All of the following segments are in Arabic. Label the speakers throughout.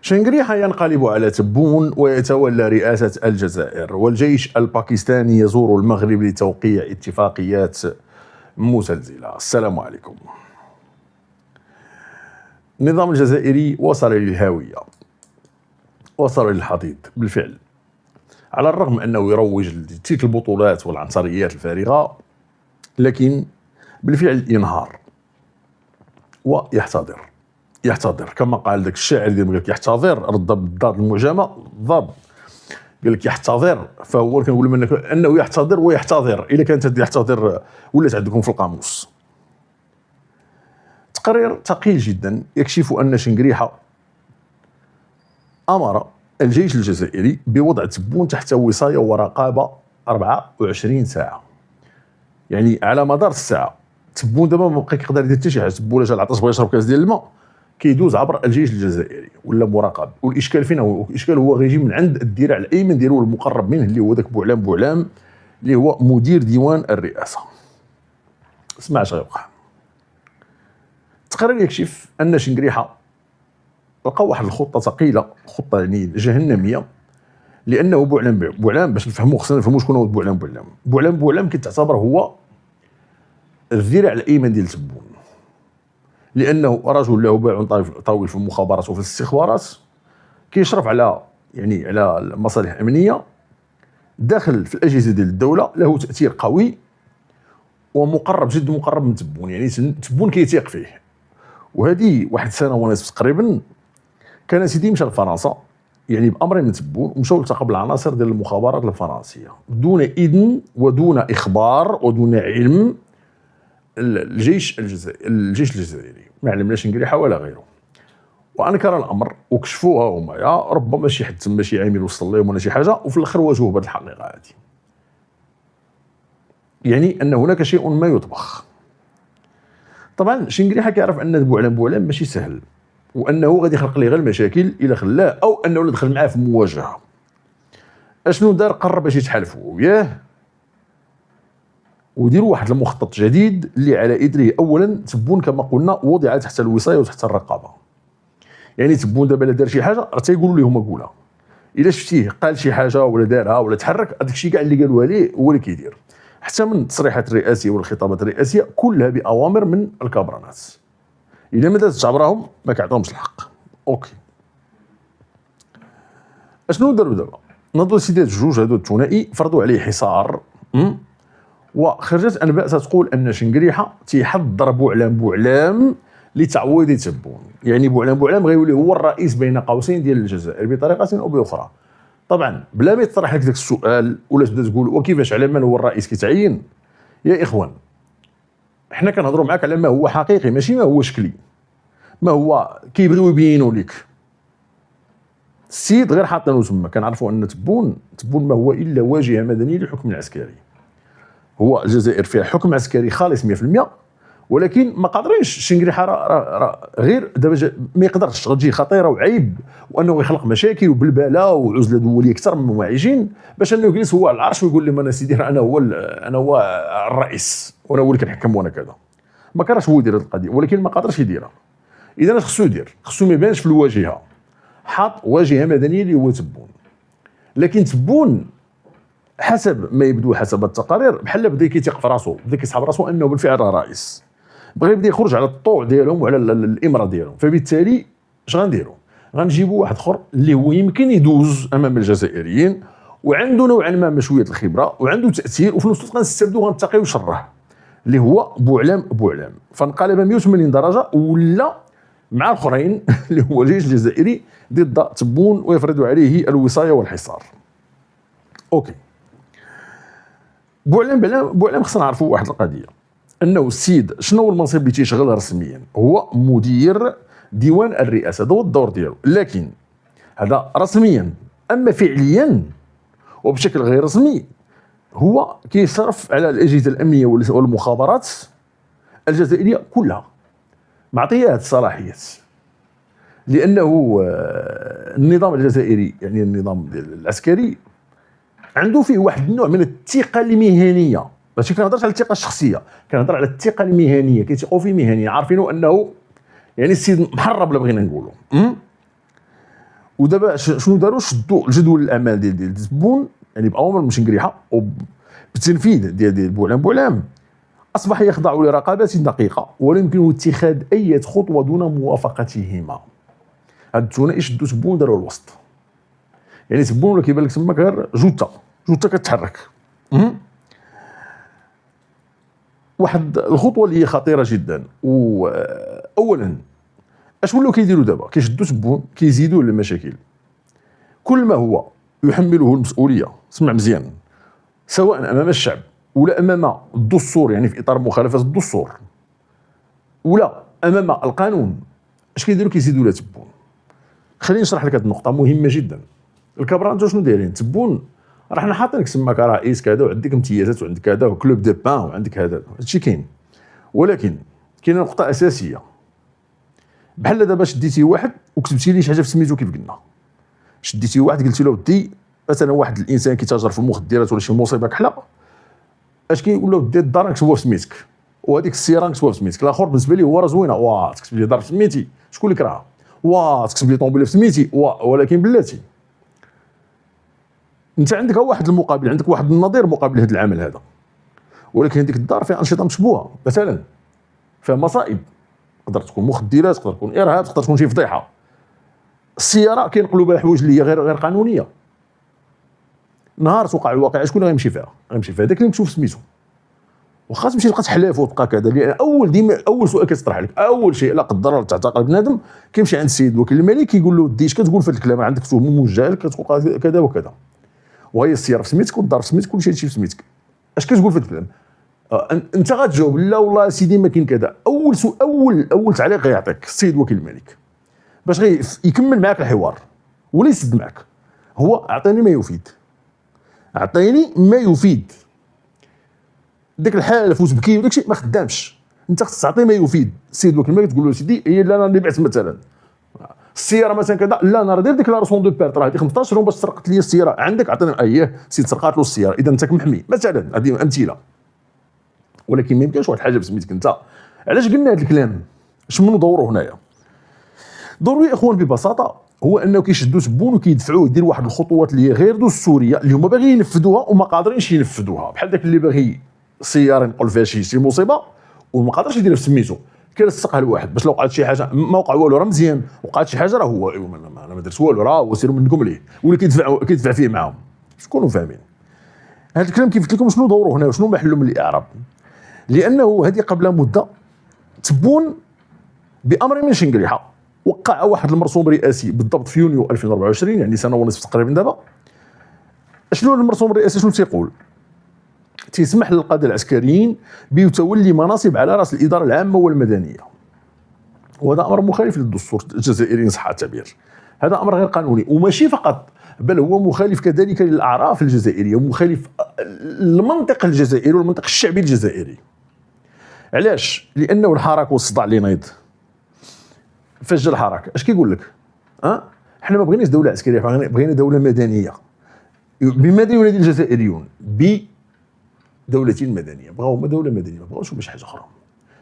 Speaker 1: شنقريحة ينقلب على تبون ويتولى رئاسة الجزائر، والجيش الباكستاني يزور المغرب لتوقيع اتفاقيات مزلزلة. السلام عليكم. النظام الجزائري وصل للهاوية، وصل للحضيض بالفعل، على الرغم أنه يروج لتلك البطولات والعنصريات الفارغة، لكن بالفعل ينهار ويحتضر كما قال ذاك الشاعر قال لك يحتضر، رد بالضاد المعجمه ضاد، قال لك يحتضر، فهو كنقول منك انه يحتضر ويحتضر. الا كانت يحتضر ولات عندكم في القاموس. تقرير ثقيل جدا يكشف ان شنقريحه امر الجيش الجزائري بوضع تبون تحت وصايه ورقابه 24 ساعه، يعني على مدار الساعه. تبون دابا ما بقى يقدر يدير حتى شي حاجه، تبون جا العطش بغى يشرب كاس ديال الماء كيدوز عبر الجيش الجزائري ولا مراقب. والاشكال فين هو؟ الاشكال هو غيجي من عند الذراع الايمن ديالو المقرب منه اللي هو ذاك بوعلام اللي هو مدير ديوان الرئاسه. اسمع اش غيوقع. التقرير يكشف ان شنقريحه لقى واحد الخطه ثقيله، خطه يعني جهنميه، لانه بوعلام باش نفهموا خصنا نفهموا شكون هو بوعلام كيتعتبر هو الذراع الايمن ديال تبون، لانه رجل له باع طويل في المخابرات وفي الاستخبارات، كيشرف على على المصالح الامنيه داخل في الاجهزه ديال الدوله، له تاثير قوي ومقرب جد مقرب من تبون، يعني تبون كيتيق فيه. وهذه واحد السنه ونصف تقريبا كان سيدي مشى لفرنسا بامر من تبون، ومشاو التقى بالعناصر ديال المخابرات الفرنسيه دون اذن ودون اخبار ودون علم الجيش الجزائري، ما علم لا شنقريحه ولا غيره. وانكر الامر وكشفوها هما، ربما شي حد تما شي عامل وصل لهم ولا شي حاجه، وفي الاخر واجهوا بهذه الحقيقه هذه، يعني ان هناك شيء ما يطبخ. طبعا شنقريحه كيعرف ان بوعلام ماشي سهل، وانه غادي يخلق ليه غير المشاكل الا خلاه، او انه دخل معاه في مواجهه. اشنو دار؟ قرر باش يتحالفوا وياه وديروا واحد المخطط جديد اللي على اثره اولا تبون كما قلنا وضع تحت الوصايه وتحت الرقابه. يعني تبون دابا الا دار شي حاجه راه تيقولوا ليه هما قولها، الا شفتيه قال شي حاجه ولا دارها ولا تحرك، هذاك الشيء كاع اللي قالوا عليه هو اللي كيدير، حتى من التصريحات الرئاسيه والخطابات الرئاسيه كلها باوامر من الكابرانات. الا ما دازتش عبرهم ما كيعطيهمش الحق. اوكي، اشنو داروا دابا؟ نضوا سيدات الجوج هادو الثنائي فرضوا عليه حصار، وخرجت انباء تقول ان شنقريحه تيحضر بوعلام لتعويض تبون، يعني بوعلام غيولي هو الرئيس بين قوسين ديال الجزائر بطريقه او باخرى. طبعا بلا ما يطرح لك ذاك السؤال ولا تبدا تقول وكيفاش على من هو الرئيس كيتعين. يا اخوان، حنا كنهضروا معاك على ما هو حقيقي، ماشي ما هو شكلي، ما هو كيبغيو يبينوا لك. السيد غير حاطينه تما، كنعرفوا ان تبون ما هو الا واجهه مدنيه للحكم العسكري. هو الجزائر فيها حكم عسكري خالص 100%، ولكن ما قادرينش شنقريحه غير دابا ما يقدرش، غتجي خطيره وعيب، وانه يخلق مشاكل وبلبله وعزله دوليه اكثر من واعيين باش انه يجلس هو على العرش ويقول لهم انا سيدي انا هو الرئيس وانا هو اللي كنحكم وانا كذا. ما كرهش هو يدير هذه القضيه، ولكن ما قادرش يديرها. اذا اش خصو يدير؟ خصو ما يبانش في الواجهه، حاط واجهه مدنيه اللي هو تبون. لكن تبون حسب ما يبدو حسب التقارير بحال بدا كيتيق في راسو، بدا كيسحب راسو انه بالفعل رئيس، بغى يبدا يخرج على الطوع ديالهم وعلى الامره ديالهم. فبالتالي اش غنديروا؟ غنجيبوا واحد اخر اللي هو يمكن يدوز امام الجزائريين وعنده نوعا ما شويه الخبره وعنده تاثير، وفي نفس الوقت غنستافدوا غنتقيو شره، اللي هو بوعلام. فانقلب 180 درجه ولا مع الاخرين اللي هو الجيش الجزائري ضد تبون ويفرض عليه الوصايه والحصار. اوكي، بوعلام خصنا نعرفوا واحد القضيه، انه السيد شنو هو المنصب اللي تيشغل رسميا؟ هو مدير ديوان الرئاسه، هذا هو الدور ديالو، لكن هذا رسميا. اما فعليا وبشكل غير رسمي هو كيصرف على الاجهزه الامنيه والمخابرات الجزائريه كلها، معطيه هذه الصلاحيات، لانه النظام الجزائري يعني النظام العسكري عنده فيه واحد النوع من الثقه المهنيه، ماشي كنهضرش على الثقه الشخصيه، كنهضر على الثقه المهنيه، كيثقوا فيه مهنيا، عارفينه انه يعني السيد محرب، لا بغينا نقولوا ودابا شنو داروا؟ شدوا الجدول الاعمال ديال تبون يعني باوامر من شنقريحه وبالتنفيذ ديال بوعلام اصبح يخضع لرقابات دقيقه ولا يمكن اتخاذ اي خطوه دون موافقتهما. هاد الثنائي يشدوا تبون داروا الوسط، يعني تبون ولا كيبان لك تماك غير جوته كتحرك. واحد الخطوه اللي هي خطيره جدا. واولا اش ولاو كيديروا دابا؟ كيشدوا تبون كيزيدوا المشاكل. كل ما هو يحمله المسؤوليه، اسمع مزيان، سواء امام الشعب ولا امام الدستور، يعني في اطار مخالفه الدستور، ولا امام القانون، اش كيديروا؟ كيزيدوا لها تبون. خليني نشرح لك هذه النقطه مهمه جدا. الكبرانتو شنو دايرين؟ تبون راه حنا حاطينك تما كرئيس كذا وعندك امتيازات وعندك كذا وكلوب دو بان وعندك هذا، هادشي كاين، ولكن كاينه نقطه اساسيه. بحال دابا شديتي واحد وكتبتي ليه شي حاجه في سميتو كيف قلنا، شديتي واحد قلتي له ودي مثلا واحد الانسان كيتاجر في المخدرات ولا شي مصيبه كحله، اش كيقول له ودي الدار نكتبوها في سميتك وهذيك السياره نكتبوها في سميتك. الاخر بالنسبه لي هو راه زوينه، واه تكتب لي دار في سميتي، شكون اللي كرهها؟ واه تكتب لي طوموبيل في سميتي، ولكن بلاتي انت عندك واحد المقابل، عندك واحد النظير مقابل هذا العمل هذا، ولكن هذيك الدار فيها انشطه مشبوهه، مثلا فيها مصائب، تقدر تكون مخدرات، تقدر تكون ارهاب، تقدر تكون شي فضيحه. السياره كينقلوا بها حوايج اللي هي غير قانونيه. نهار توقع الواقع شكون غيمشي فيها؟ غيمشي فيها داك اللي مكتوب سميتو، واخا تمشي تلقى تحلاف وتبقى كذا. لان اول سؤال كيطرح لك، اول شيء لا قدر الله تعتقل بنادم، كيمشي عند السيد وكيل الملك كيقول له ودي اش كتقول في هذا الكلام؟ عندك تهمه موجهه كتقول كذا وكذا، وهي السياره في سميتك والدار في سميتك كلشي هادشي في سميتك، اش كتقول في هذا الكلام؟ انت غتجاوب لا والله سيدي ما كاين كذا. اول تعليق غيعطيك السيد وكيل الملك باش يكمل معاك الحوار ولا يسد معاك، هو اعطيني ما يفيد، اعطيني ما يفيد. داك الحالف وتبكي وداك الشيء ما خدامش، انت خصك تعطي ما يفيد. السيد وكيل الملك تقول له سيدي هي لا انا اللي بعت مثلا السياره مثلا كذا، لا انا راه دير ديكلاراسيون دو بيرت، راه هذه 15 يوم باش سرقت لي السياره عندك، عطيني اييه سيد سرقات له السياره، اذا انت محمي مثلا. هذه امثله، ولكن ما يمكنش واحد الحاجه بسميتك انت. علاش قلنا هذا الكلام؟ اش منو دوره هنايا؟ دوره يا اخوان ببساطه هو انه كيشدوا تبون وكيدفعوه يدير واحد الخطوات اللي هي غير دستوريه، اللي هما باغيين ينفذوها وما قادرينش ينفذوها. بحال داك اللي باغي السياره ينقل فيها شي مصيبه وما قادرش يديرها في سميتو، كيلصقها لواحد باش لو وقعت شي حاجه ما وقع والو راه مزيان، وقعت شي حاجه راه هو انا ما درت والو، راه هو سيروا منكم ليه، ولا كيدفع فيه معاهم. تكونوا فاهمين هذا الكلام. كيف قلت لكم شنو دوره هنا وشنو محله من الاعراب؟ لانه هذه قبل مده تبون بامر من شنقريحه وقع واحد المرسوم رئاسي بالضبط في يونيو 2024، يعني سنه ونصف تقريبا دابا. شنو المرسوم الرئاسي؟ شنو تيقول؟ تيسمح للقاده العسكريين بتولي مناصب على راس الاداره العامه والمدنيه، وهذا امر مخالف للدستور الجزائري ان صح التعبير. هذا امر غير قانوني، وماشي فقط بل هو مخالف كذلك للاعراف الجزائريه، ومخالف للمنطق الجزائري والمنطق الشعبي الجزائري. علاش؟ لانه الحراك والصداع اللي نايض فاش جا الحراك اش كيقول لك؟ حنا ما بغيناش دوله عسكريه، بغينا دوله مدنيه. بماذا ينادي الجزائريون؟ بدوله مدنيه. بغاو هما دوله مدنيه، ما بغاوش باش حاجه اخرى.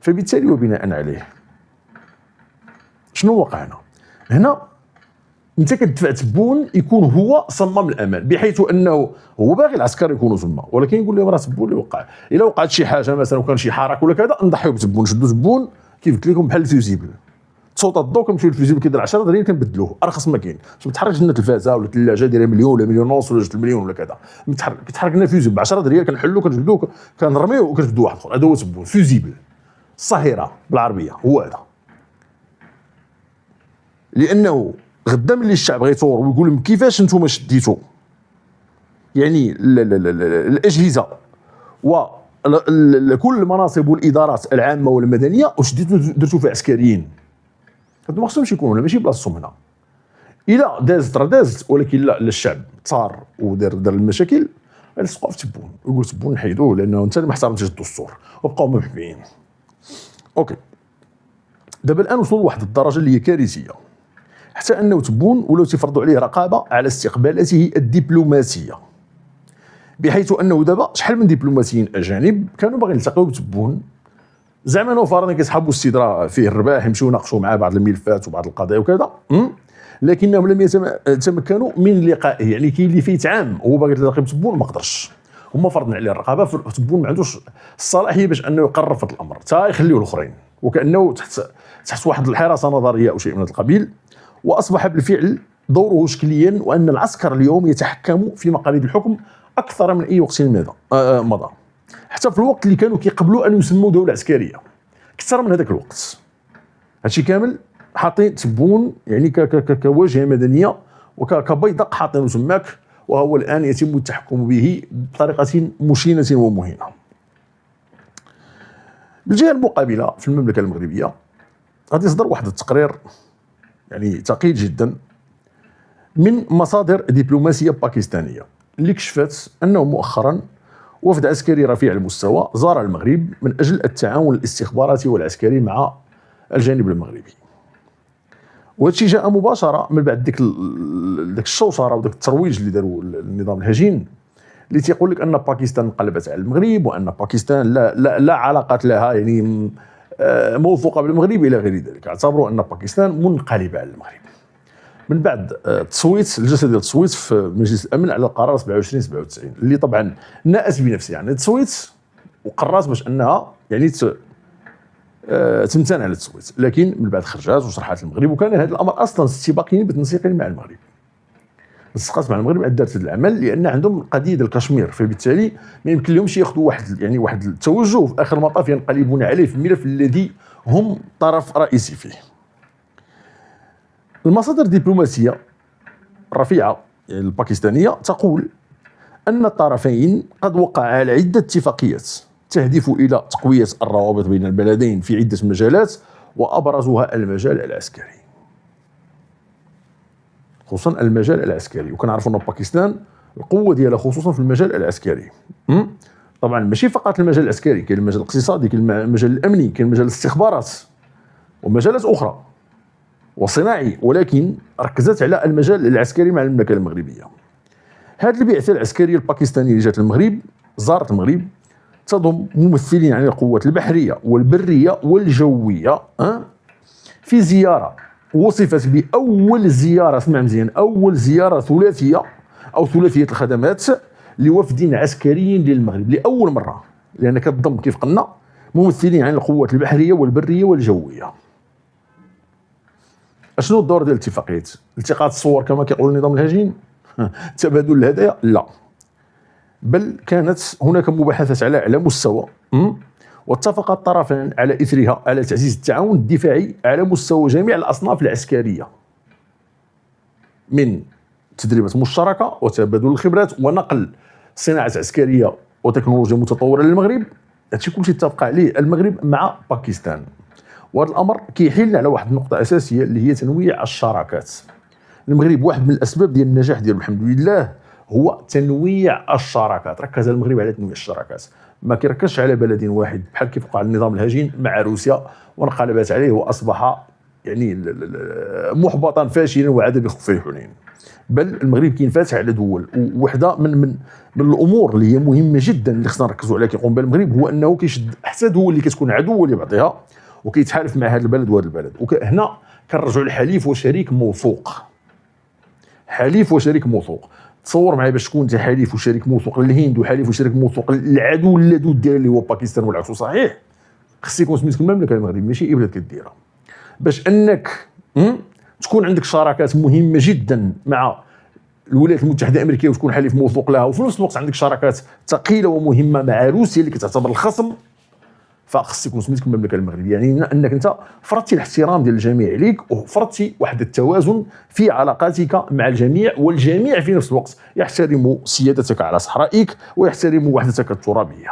Speaker 1: فبالتالي وبناء عليه شنو وقع هنا؟ هنا انت كتدفع تبون يكون هو صمام الامان، بحيث انه هو باغي العسكر يكونوا تما، ولكن يقول لهم راه تبون اللي وقع. الا وقعت شي حاجه مثلا وكان شي حراك ولا كذا نضحيو بتبون، نشدوا تبون كيف قلت لكم بحال الفيوزيبل، تصوت الضو كنمشيو للفيوزيبل كيدير 10 درهم كنبدلوه ارخص ما كاين. باش ما تحركش لنا تلفازه ولا ثلاجه دايره مليون ولا مليون ونص ولا 2 مليون ولا كذا، كتحرك لنا فيوزيبل ب 10 درهم كنحلو كنجبدوه كنرميوه وكنجبدوا واحد اخر. هذا هو تبون فيوزيبل الصهيره بالعربيه، هو هذا. لانه غدا ملي الشعب غيثور ويقول لهم كيفاش نتوما شديتوا يعني الاجهزه وكل المناصب والادارات العامه والمدنيه وشديتوا درتوا فيها عسكريين، هادو ما خصهمش يكونوا هنا، ماشي بلاصتهم هنا. الا دازت راه دازت، ولكن لا الشعب ثار ودار المشاكل غيلصقوا في تبون ويقول تبون نحيدوه لانه انت اللي ما احترمتش الدستور، وبقاو محبيين. اوكي دابا الان وصلوا لواحد الدرجه اللي هي كارثيه، حتى انه تبون ولاو تيفرضوا عليه رقابه على استقبالاته الدبلوماسيه، بحيث انه دابا شحال من دبلوماسيين اجانب كانوا باغيين يلتقيو بتبون، زعما انه فرضا كيسحبوا السيد راه فيه الرباح، يمشيو يناقشوا معاه بعض الملفات وبعض القضايا وكذا. لكنهم لم يتمكنوا من لقائه. يعني كاين اللي فيه عام هو باغي يلتقي بتبون ما قدرش، هما فرضنا عليه الرقابه، تبون ما عندوش الصلاحيه باش انه يقرر في هذا الامر، حتى يخليوه الاخرين، وكانه تحت واحد الحراسه نظريه او شيء من هذا القبيل. واصبح بالفعل دوره شكليا، وان العسكر اليوم يتحكم في مقاليد الحكم اكثر من اي وقت مضى، حتى في الوقت اللي كانوا كيقبلوا ان يسموا دوله عسكريه اكثر من هذاك الوقت. هادشي كامل حاطين تبون يعني كواجهه مدنيه وكبيدق حاطينه تماك، وهو الان يتم التحكم به بطريقه مشينه ومهينه. بالجهه المقابله في المملكه المغربيه غادي يصدر واحد التقرير يعني ثقيل جدا من مصادر دبلوماسيه باكستانيه اللي كشفت انه مؤخرا وفد عسكري رفيع المستوى زار المغرب من اجل التعاون الاستخباراتي والعسكري مع الجانب المغربي. وهذا الشيء جاء مباشره من بعد ديك الشوشره وداك الترويج اللي داروا النظام الهجين، اللي تيقول لك ان باكستان انقلبت على المغرب، وان باكستان لا علاقات لها يعني موثوقه بالمغرب الى غير ذلك. اعتبروا ان باكستان منقلبه على المغرب من بعد التصويت، الجلسه ديال التصويت في مجلس الامن على القرار 2797 اللي طبعا نأت بنفسه، يعني تصويت وقررت باش انها يعني تمتنع على التصويت، لكن من بعد خرجات وشرحات المغرب، وكان هذا الامر اصلا استباقيا بالتنسيق مع المغرب. التنسيقات مع المغرب دارت هذا العمل لان عندهم قضيه الكشمير، فبالتالي ما يمكن لهمش ياخذوا واحد التوجه في اخر المطاف ينقلبون عليه في الملف الذي هم طرف رئيسي فيه. المصادر الدبلوماسيه الرفيعه الباكستانيه تقول ان الطرفين قد وقعا على عده اتفاقيات تهدف الى تقويه الروابط بين البلدين في عده مجالات، وابرزها المجال العسكري، خصوصا المجال العسكري. وكنعرفوا ان باكستان القوه ديالها خصوصا في المجال العسكري. طبعا ماشي فقط المجال العسكري، كاين المجال الاقتصادي، كاين المجال الامني، كاين مجال الاستخبارات ومجالات اخرى وصناعي، ولكن ركزت على المجال العسكري مع المملكه المغربيه. هذه البعثه العسكريه الباكستانيه اللي جات المغرب زارت المغرب تضم ممثلين عن القوات البحريه والبريه والجويه في زياره وصفت باول زياره، اسمع مزيان، اول زياره ثلاثيه او ثلاثيه الخدمات لوفد عسكري للمغرب لاول مره، لان كتضم كيف قلنا ممثلين عن القوات البحريه والبريه والجويه. اشنو الدور ديال الاتفاقيات؟ التقاط الصور كما كيقول النظام الهجين؟ تبادل الهدايا؟ لا، بل كانت هناك مباحثات على مستوى، واتفق الطرفان على اثرها على تعزيز التعاون الدفاعي على مستوى جميع الاصناف العسكريه، من تدريبات مشتركه وتبادل الخبرات ونقل صناعات عسكريه وتكنولوجيا متطوره للمغرب. هادشي كلشي اتفق عليه المغرب مع باكستان، وهذا الامر كيحيلنا على واحد النقطه اساسيه اللي هي تنويع الشراكات. المغرب واحد من الاسباب ديال النجاح ديالو الحمد لله هو تنويع الشراكات. ركز المغرب على تنويع الشراكات، ما كيركزش على بلد واحد بحال كيف وقع النظام الهجين مع روسيا وانقلبت عليه واصبح يعني محبطا فاشلا وعاد بخفي حنين. بل المغرب كينفتح على دول، ووحده من الامور اللي هي مهمه جدا اللي خصنا نركزوا عليها كيقوم بها المغرب هو انه كيشد حتى دول اللي كتكون عدو اللي بعضها وكيتحالف مع هذا البلد وهذا البلد. وهنا كنرجعوا لحليف وشريك موثوق، حليف وشريك موثوق. تصور معايا باش تكون انت حليف وشريك موثوق للهند وحليف وشريك موثوق للعدو اللدود ديالها اللي هو باكستان والعكس صحيح، خص يكون سميتك المملكه المغرب ماشي اي بلاد كديرها، باش انك تكون عندك شراكات مهمه جدا مع الولايات المتحده الامريكيه وتكون حليف موثوق لها، وفي نفس الوقت عندك شراكات ثقيله ومهمه مع روسيا اللي كتعتبر الخصم، فخص يكون سميتك المملكه المغربيه. يعني انك انت فرضتي الاحترام ديال الجميع عليك، وفرضتي واحد التوازن في علاقاتك مع الجميع، والجميع في نفس الوقت يحترم سيادتك على صحرائك ويحترم وحدتك الترابيه.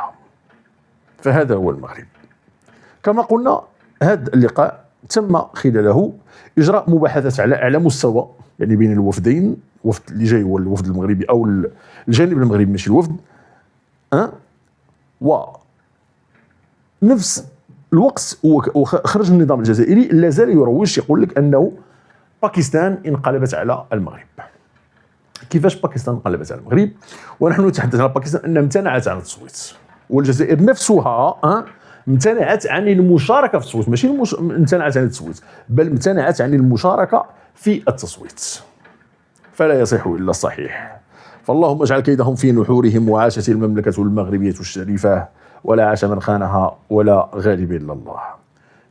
Speaker 1: فهذا هو المغرب. كما قلنا هذا اللقاء تم خلاله اجراء مباحثات على اعلى مستوى، يعني بين الوفدين، الوفد اللي جاي هو الوفد المغربي او الجانب المغربي ماشي الوفد، و نفس الوقت وخرج النظام الجزائري لا زال يروج يقول لك انه باكستان انقلبت على المغرب. كيفاش باكستان انقلبت على المغرب؟ ونحن نتحدث عن باكستان انها امتنعت عن التصويت، والجزائر نفسها امتنعت عن المشاركه في التصويت، ماشي امتنعت عن التصويت، بل امتنعت عن المشاركه في التصويت. فلا يصح الا الصحيح. فاللهم اجعل كيدهم في نحورهم، وعاشت المملكه المغربيه الشريفه، ولا عاش من خانها، ولا غالب الا الله.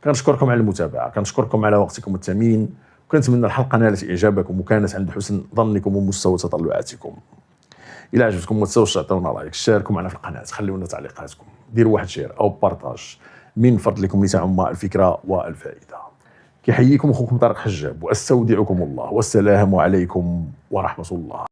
Speaker 1: كنشكركم على المتابعه، كنشكركم على وقتكم الثمين، وكنتمنى الحلقه نالت اعجابكم وكانت عند حسن ظنكم ومستوى تطلعاتكم. الى عجبتكم ما تنساوش تعطيونا لايك، شاركوا معنا في القناه، خليونا تعليقاتكم، ديروا واحد شير او بارطاج من فضلكم لتعم الفكره والفائده. كيحييكم اخوكم طارق حجاب، واستودعكم الله، والسلام عليكم ورحمه الله.